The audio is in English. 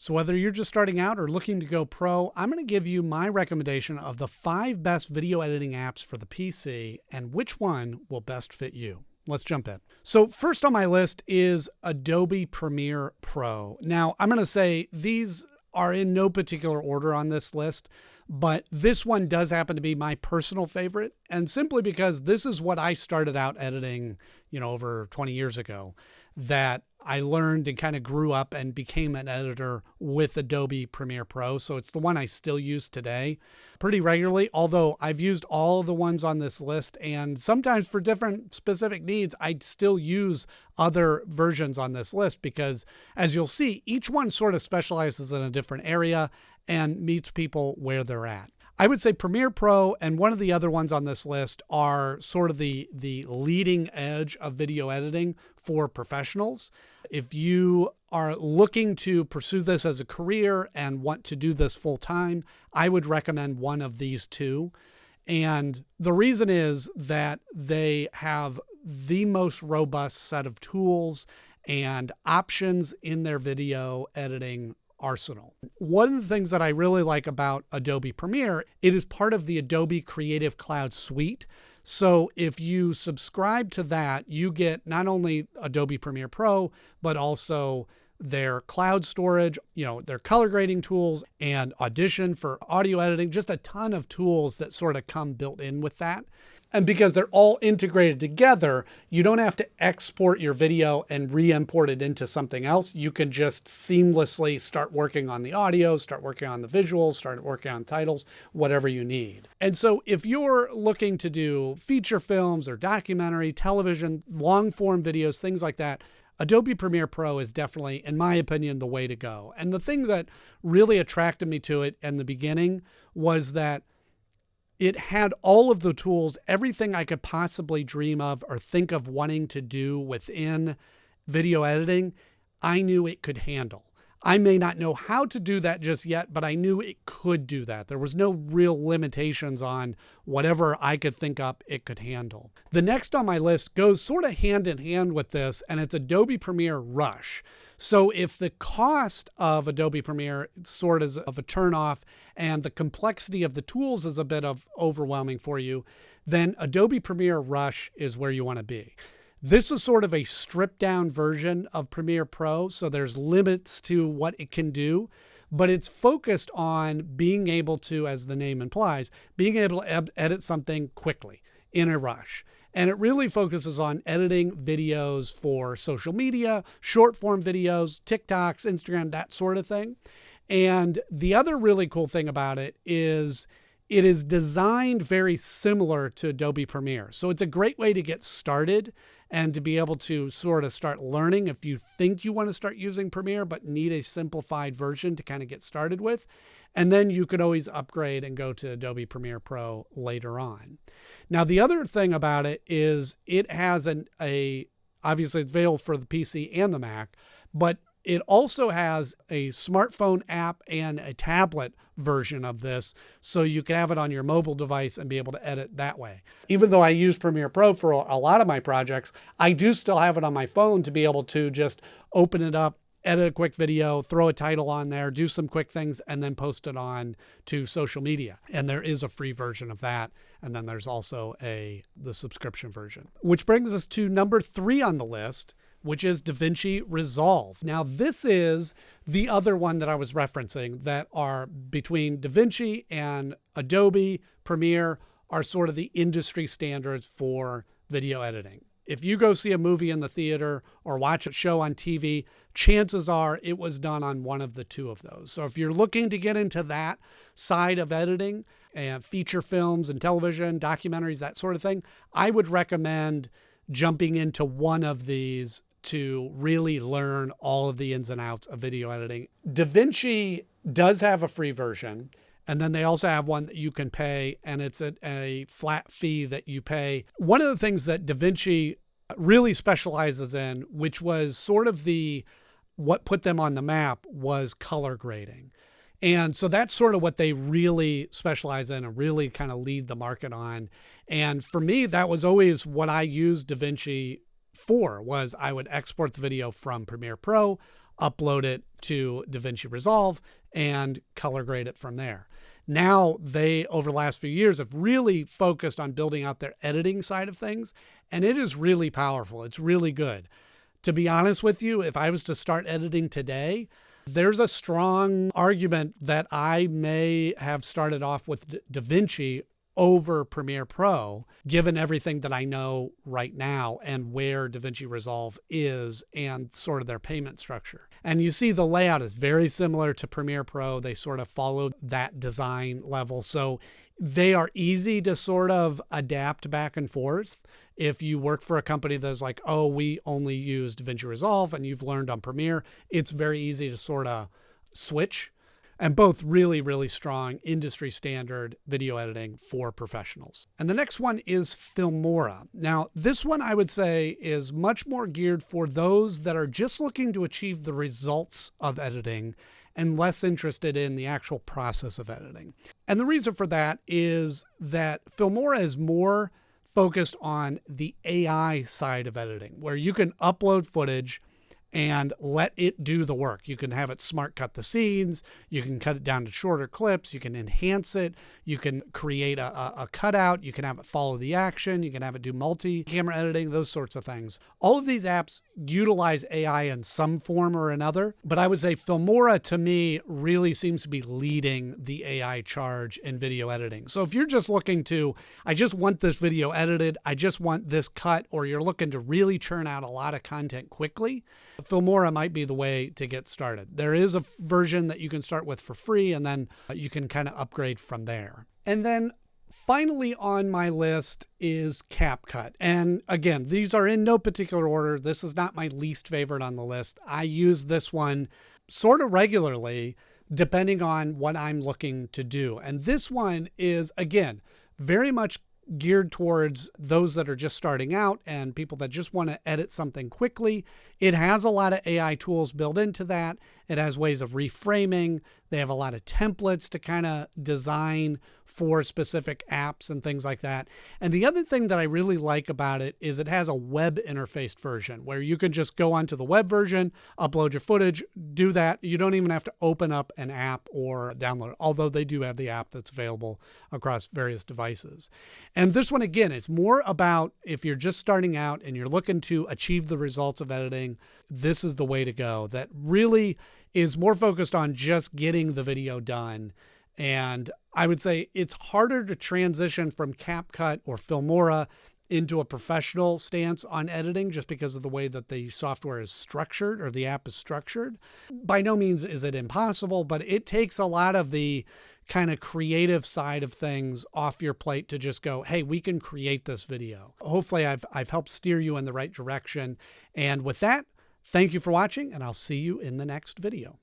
So whether you're just starting out or looking to go pro, I'm going to give you my recommendation of the 5 best video editing apps for the PC and which one will best fit you. Let's jump in. So first on my list is Adobe Premiere Pro. Now I'm going to say these are in no particular order on this list, but this one does happen to be my personal favorite, and simply because this is what I started out editing, over 20 years ago, that I learned and kind of grew up and became an editor with Adobe Premiere Pro. So it's the one I still use today pretty regularly, although I've used all the ones on this list, and sometimes for different specific needs, I still use other versions on this list because, as you'll see, each one sort of specializes in a different area and meets people where they're at. I would say Premiere Pro and one of the other ones on this list are sort of the leading edge of video editing for professionals. If you are looking to pursue this as a career and want to do this full time, I would recommend one of these two. And the reason is that they have the most robust set of tools and options in their video editing arsenal. One of the things that I really like about Adobe Premiere, it is part of the Adobe Creative Cloud suite. So if you subscribe to that, you get not only Adobe Premiere Pro, but also their cloud storage, their color grading tools and Audition for audio editing, just a ton of tools that sort of come built in with that. And because they're all integrated together, you don't have to export your video and re-import it into something else. You can just seamlessly start working on the audio, start working on the visuals, start working on titles, whatever you need. And so if you're looking to do feature films or documentary, television, long form videos, things like that, Adobe Premiere Pro is definitely, in my opinion, the way to go. And the thing that really attracted me to it in the beginning was that it had all of the tools, everything I could possibly dream of or think of wanting to do within video editing, I knew it could handle. I may not know how to do that just yet, but I knew it could do that. There was no real limitations on whatever I could think up it could handle. The next on my list goes sort of hand in hand with this, and it's Adobe Premiere Rush. So if the cost of Adobe Premiere sort of a turnoff and the complexity of the tools is a bit of overwhelming for you, then Adobe Premiere Rush is where you want to be. This is sort of a stripped down version of Premiere Pro, so there's limits to what it can do, but it's focused on being able to, as the name implies, being able to edit something quickly in a rush. And it really focuses on editing videos for social media, short form videos, TikToks, Instagram, that sort of thing. And the other really cool thing about it is designed very similar to Adobe Premiere. So it's a great way to get started and to be able to sort of start learning if you think you want to start using Premiere but need a simplified version to kind of get started with. And then you could always upgrade and go to Adobe Premiere Pro later on. Now, the other thing about it is it has obviously it's available for the PC and the Mac, but it also has a smartphone app and a tablet version of this, so you can have it on your mobile device and be able to edit that way. Even though I use Premiere Pro for a lot of my projects, I do still have it on my phone to be able to just open it up, edit a quick video, throw a title on there, do some quick things, and then post it on to social media. And there is a free version of that. And then there's also the subscription version. Which brings us to number 3 on the list, which is Vinci Resolve. Now, this is the other one that I was referencing that are between DaVinci and Adobe Premiere are sort of the industry standards for video editing. If you go see a movie in the theater or watch a show on TV, chances are it was done on one of the two of those. So if you're looking to get into that side of editing and feature films and television, documentaries, that sort of thing, I would recommend jumping into one of these to really learn all of the ins and outs of video editing. DaVinci does have a free version. And then they also have one that you can pay, and it's a flat fee that you pay. One of the things that DaVinci really specializes in, which was sort of what put them on the map, was color grading. And so that's sort of what they really specialize in and really kind of lead the market on. And for me, that was always what I used DaVinci for, was I would export the video from Premiere Pro, upload it to Vinci Resolve, and color grade it from there. Now they, over the last few years, have really focused on building out their editing side of things, and it is really powerful. It's really good. To be honest with you, if I was to start editing today, there's a strong argument that I may have started off with DaVinci over Premiere Pro, given everything that I know right now and where DaVinci Resolve is and sort of their payment structure. And you see the layout is very similar to Premiere Pro. They sort of followed that design level. So they are easy to sort of adapt back and forth. If you work for a company that's like, oh, we only use DaVinci Resolve and you've learned on Premiere, it's very easy to sort of switch. And both really, really strong industry standard video editing for professionals. And the next one is Filmora. Now, this one I would say is much more geared for those that are just looking to achieve the results of editing and less interested in the actual process of editing. And the reason for that is that Filmora is more focused on the AI side of editing, where you can upload footage and let it do the work. You can have it smart cut the scenes. You can cut it down to shorter clips. You can enhance it. You can create a cutout. You can have it follow the action. You can have it do multi-camera editing, those sorts of things. All of these apps utilize AI in some form or another, but I would say Filmora to me really seems to be leading the AI charge in video editing. So if you're just looking to, I just want this video edited, I just want this cut, or you're looking to really churn out a lot of content quickly, Filmora might be the way to get started. There is a version that you can start with for free, and then you can kind of upgrade from there. And then finally on my list is CapCut. And again, these are in no particular order. This is not my least favorite on the list. I use this one sort of regularly, depending on what I'm looking to do. And this one is, again, very much geared towards those that are just starting out and people that just want to edit something quickly. It has a lot of AI tools built into that. It has ways of reframing. They have a lot of templates to kind of design for specific apps and things like that. And the other thing that I really like about it is it has a web interfaced version where you can just go onto the web version, upload your footage, do that. You don't even have to open up an app or download it, although they do have the app that's available across various devices. And this one, again, is more about if you're just starting out and you're looking to achieve the results of editing, this is the way to go. That really is more focused on just getting the video done. And I would say it's harder to transition from CapCut or Filmora into a professional stance on editing just because of the way that the software is structured or the app is structured. By no means is it impossible, but it takes a lot of the kind of creative side of things off your plate to just go, hey, we can create this video. Hopefully I've helped steer you in the right direction. And with that, thank you for watching, and I'll see you in the next video.